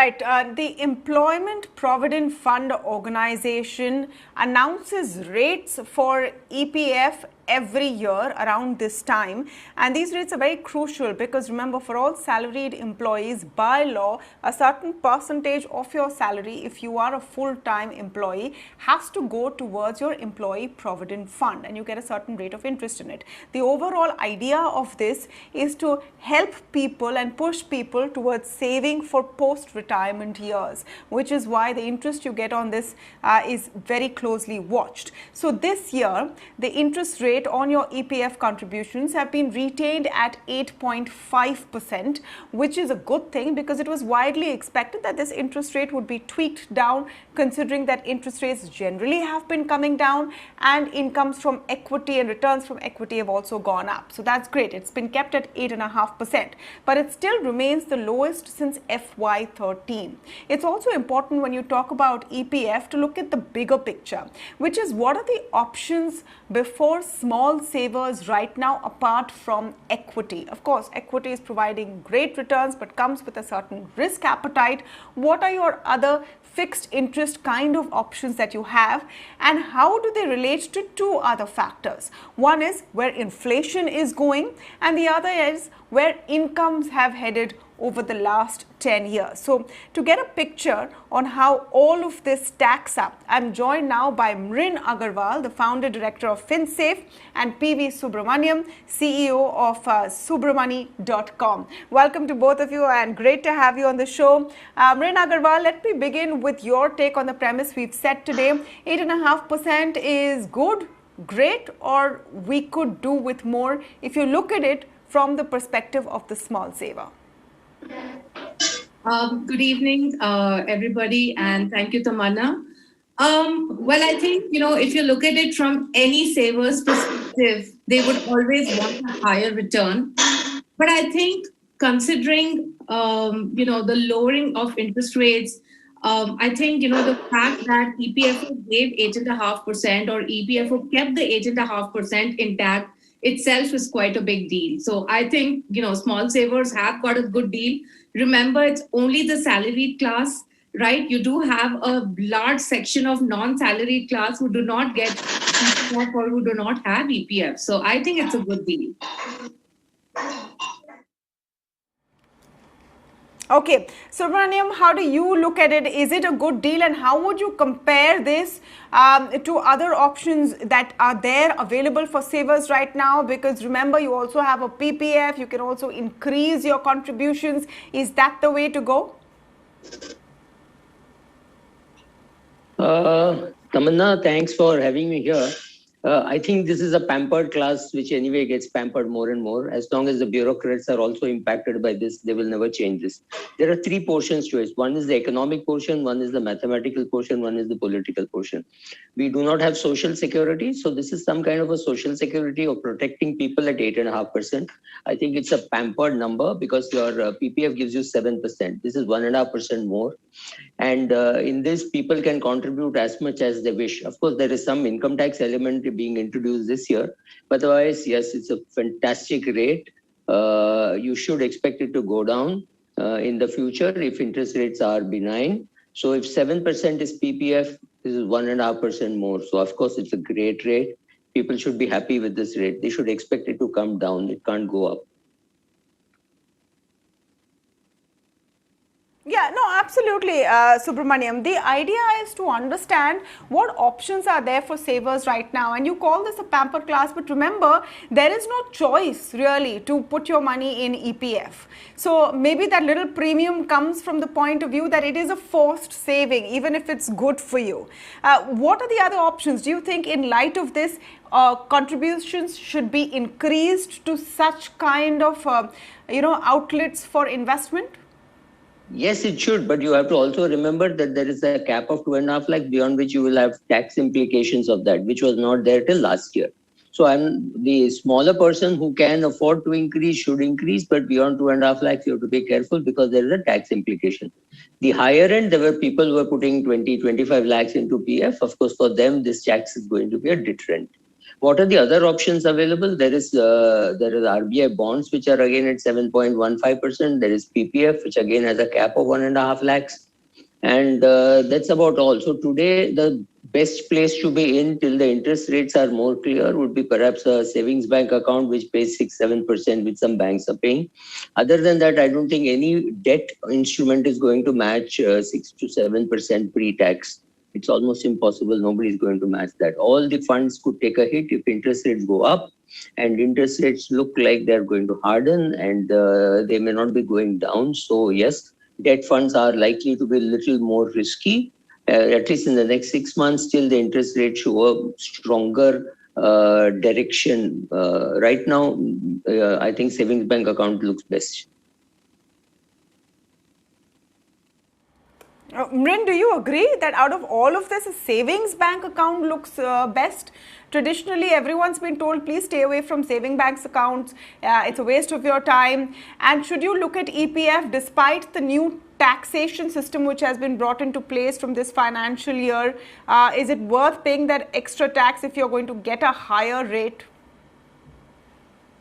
Right. The Employment Provident Fund Organization announces rates for EPF every year around this time, and these rates are very crucial because remember, for all salaried employees, by law a certain percentage of your salary, if you are a full-time employee, has to go towards your employee provident fund, and you get a certain rate of interest in it. The overall idea of this is to help people and push people towards saving for post-retirement years, which is why the interest you get on this is very closely watched. So this year the interest rate on your EPF contributions have been retained at 8.5%, which is a good thing because it was widely expected that this interest rate would be tweaked down, considering that interest rates generally have been coming down and incomes from equity and returns from equity have also gone up. So that's great. It's been kept at 8.5%, but it still remains the lowest since FY13. It's also important when you talk about EPF to look at the bigger picture, which is what are the options before small savers right now apart from equity. Of course, equity is providing great returns but comes with a certain risk appetite. What are your other fixed interest kind of options that you have, and how do they relate to two other factors? One is where inflation is going, and the other is where incomes have headed over the last 10 years. So to get a picture on how all of this stacks up, I'm joined now by Mrin Agarwal, the founder director of FinSafe, and PV Subramaniam, CEO of subramani.com. Welcome to both of you and great to have you on the show. Mrin Agarwal, let me begin with your take on the premise we've set today. 8.5% is good, great, or we could do with more if you look at it from the perspective of the small saver. Good evening, everybody, and thank you, Tamanna. Well, I think, if you look at it from any saver's perspective, they would always want a higher return. But I think considering, the lowering of interest rates, I think, the fact that EPFO gave 8.5% or EPFO kept the 8.5% intact itself is quite a big deal. So I think, small savers have got a good deal. Remember, it's only the salaried class, right? You do have a large section of non-salaried class who do not get EPF or who do not have EPF. So I think it's a good deal. Okay, Subramaniam, how do you look at it? Is it a good deal, and how would you compare this to other options that are there available for savers right now? Because remember, you also have a PPF, you can also increase your contributions. Is that the way to go? Tamanna, thanks for having me here. I think this is a pampered class which anyway gets pampered more and more. As long as the bureaucrats are also impacted by this, they will never change this. There are three portions to it. One is the economic portion, one is the mathematical portion, one is the political portion. We do not have social security, so this is some kind of a social security of protecting people at 8.5%. I think it's a pampered number because your PPF gives you 7%. This is 1.5% more. And in this, people can contribute as much as they wish. Of course, there is some income tax element being introduced this year, but otherwise, yes, it's a fantastic rate. You should expect it to go down in the future if interest rates are benign. So if 7% is PPF, this is 1.5% more. So of course, it's a great rate. People should be happy with this rate. They should expect it to come down. It can't go up. Yeah, no, absolutely, Subramaniam. The idea is to understand what options are there for savers right now. And you call this a pamper class, but remember, there is no choice really to put your money in EPF. So maybe that little premium comes from the point of view that it is a forced saving, even if it's good for you. What are the other options? Do you think in light of this, contributions should be increased to such kind of, outlets for investment? Yes, it should, but you have to also remember that there is a cap of 2.5 lakh beyond which you will have tax implications of that, which was not there till last year. So the smaller person who can afford to increase should increase, but beyond 2.5 lakhs, you have to be careful because there is a tax implication. The higher end, there were people who were putting 20, 25 lakhs into PF. Of course, for them, this tax is going to be a deterrent. What are the other options available? There is RBI bonds, which are again at 7.15%. There is PPF, which again has a cap of 1.5 lakhs. And that's about all. So today, the best place to be in till the interest rates are more clear would be perhaps a savings bank account, which pays 6-7%, which some banks are paying. Other than that, I don't think any debt instrument is going to match 6 to 7% pre-tax. It's almost impossible. Nobody is going to match that. All the funds could take a hit if interest rates go up, and interest rates look like they're going to harden, and they may not be going down. So yes, debt funds are likely to be a little more risky, at least in the next 6 months, till the interest rate show a stronger direction. Right now, I think savings bank account looks best. Mrin, do you agree that out of all of this, a savings bank account looks best? Traditionally, everyone's been told, please stay away from saving banks accounts. It's a waste of your time. And should you look at EPF despite the new taxation system which has been brought into place from this financial year? Is it worth paying that extra tax if you're going to get a higher rate?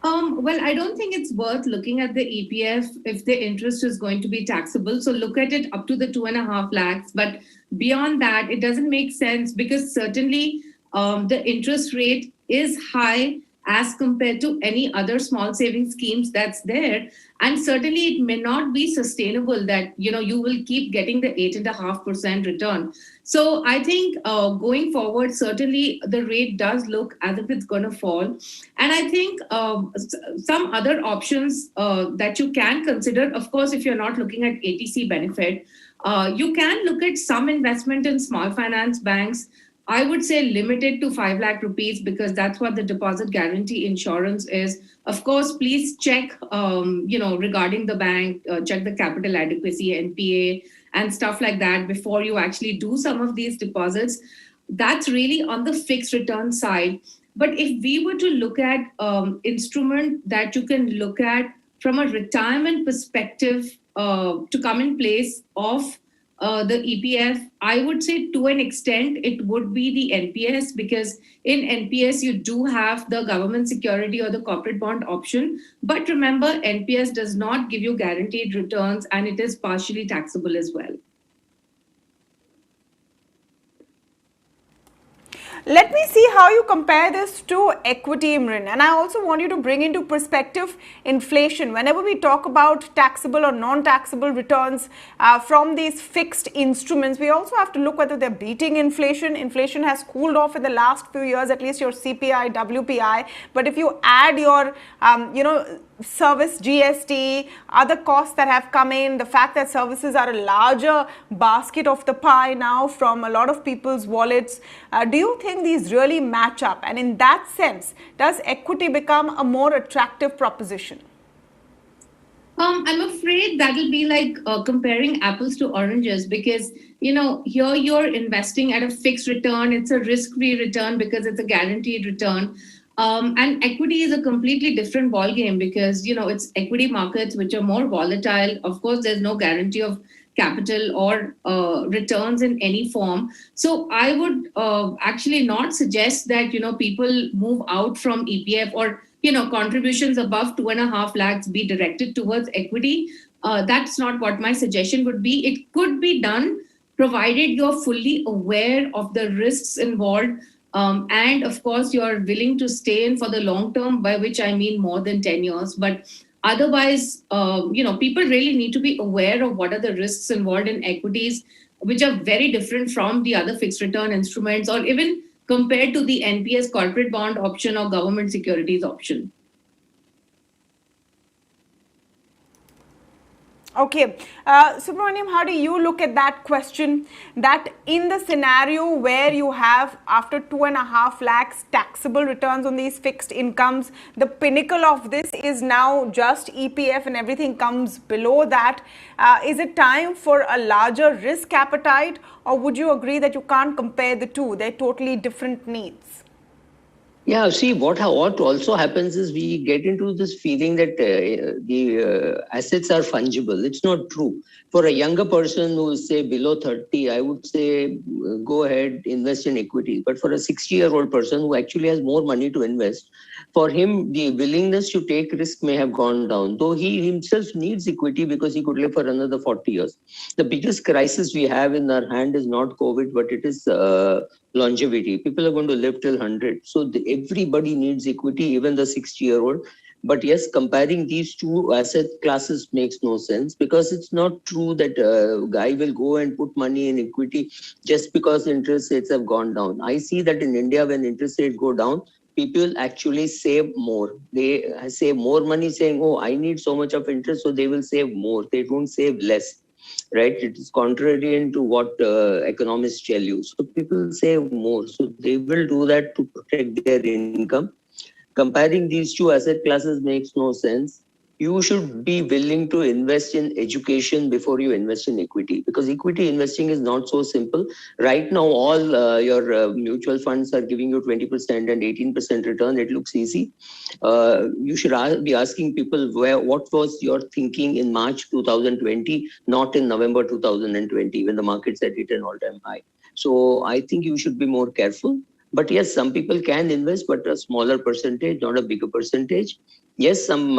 Well, I don't think it's worth looking at the EPF if the interest is going to be taxable. So look at it up to the 2.5 lakhs. But beyond that, it doesn't make sense, because certainly the interest rate is high as compared to any other small saving schemes that's there. And certainly it may not be sustainable that, you will keep getting the 8.5% return. So I think going forward, certainly the rate does look as if it's going to fall. And I think some other options that you can consider, of course, if you're not looking at ATC benefit, you can look at some investment in small finance banks. I would say limited to 5 lakh rupees, because that's what the deposit guarantee insurance is. Of course, please check, regarding the bank, check the capital adequacy, NPA, and stuff like that before you actually do some of these deposits. That's really on the fixed return side. But if we were to look at instrument that you can look at from a retirement perspective to come in place of the EPF, I would say to an extent it would be the NPS, because in NPS you do have the government security or the corporate bond option. But remember, NPS does not give you guaranteed returns, and it is partially taxable as well. Let me see how you compare this to equity, Imran. And I also want you to bring into perspective inflation. Whenever we talk about taxable or non-taxable returns from these fixed instruments, we also have to look whether they're beating inflation. Inflation has cooled off in the last few years, at least your CPI, WPI. But if you add your, service GST, other costs that have come in, the fact that services are a larger basket of the pie now from a lot of people's wallets, do you think these really match up? And in that sense, does equity become a more attractive proposition? I'm afraid that'll be like comparing apples to oranges, because, here you're investing at a fixed return. It's a risk-free return because it's a guaranteed return. And equity is a completely different ballgame, because, it's equity markets which are more volatile. Of course, there's no guarantee of capital or returns in any form. So I would actually not suggest that, people move out from EPF, or, contributions above 2.5 lakhs be directed towards equity. That's not what my suggestion would be. It could be done provided you're fully aware of the risks involved. And of course, you're willing to stay in for the long term, by which I mean more than 10 years. But otherwise, people really need to be aware of what are the risks involved in equities, which are very different from the other fixed return instruments, or even compared to the NPS corporate bond option or government securities option. Okay, Subramaniam, how do you look at that question? That in the scenario where you have, after 2.5 lakhs taxable returns on these fixed incomes, the pinnacle of this is now just EPF and everything comes below that. Is it time for a larger risk appetite, or would you agree that you can't compare the two? They're totally different needs. Yeah, see, what also happens is we get into this feeling that the assets are fungible. It's not true. For a younger person who is, say, below 30, I would say go ahead, invest in equity. But for a 60-year-old person who actually has more money to invest, for him, the willingness to take risk may have gone down, though he himself needs equity because he could live for another 40 years. The biggest crisis we have in our hand is not COVID, but it is longevity. People are going to live till 100. So everybody needs equity, even the 60-year-old. But yes, comparing these two asset classes makes no sense, because it's not true that a guy will go and put money in equity just because interest rates have gone down. I see that in India, when interest rates go down, people actually save more. They save more money saying, oh, I need so much of interest, so they will save more. They don't save less, right? It is contrary to what economists tell you. So people save more. So they will do that to protect their income. Comparing these two asset classes makes no sense. You should be willing to invest in education before you invest in equity, because equity investing is not so simple. Right now, all your mutual funds are giving you 20% and 18% return. It looks easy. You should be asking people what was your thinking in March 2020, not in November 2020, when the markets had hit an all-time high. So I think you should be more careful. But yes, some people can invest, but a smaller percentage, not a bigger percentage. Yes, some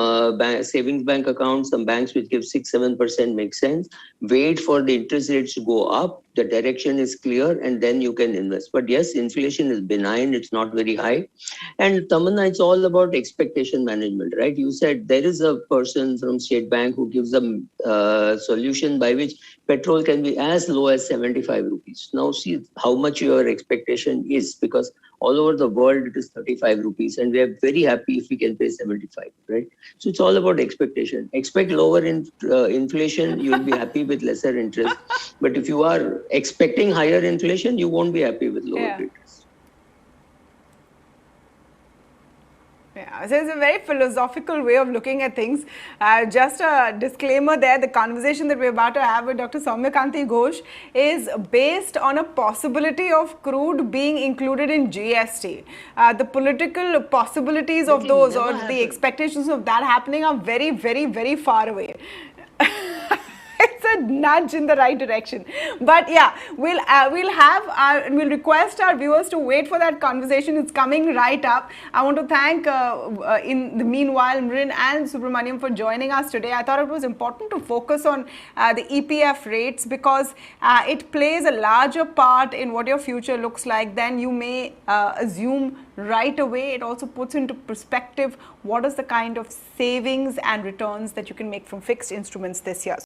savings bank accounts, some banks which give 6-7% make sense. Wait for the interest rates to go up. The direction is clear, and then you can invest. But yes, inflation is benign. It's not very high. And Tamanna, it's all about expectation management, right? You said there is a person from State Bank who gives a solution by which petrol can be as low as 75 rupees. Now see how much your expectation is, because all over the world it is 35 rupees, and we are very happy if we can pay 75, right? So it's all about expectation. Expect lower inflation, you will be happy with lesser interest. But if you are expecting higher inflation, you won't be happy with lower interest. Yeah, so it's a very philosophical way of looking at things. Just a disclaimer there, the conversation that we're about to have with Dr. Soumyakanti Ghosh is based on a possibility of crude being included in GST. The political possibilities of those or the expectations of that happening are very, very, very far away. It's a nudge in the right direction, but yeah, we'll request our viewers to wait for that conversation. It's coming right up. I want to thank in the meanwhile Mrin and Subramaniam for joining us today. I thought it was important to focus on the EPF rates, because it plays a larger part in what your future looks like than you may assume right away. It also puts into perspective what is the kind of savings and returns that you can make from fixed instruments this year. So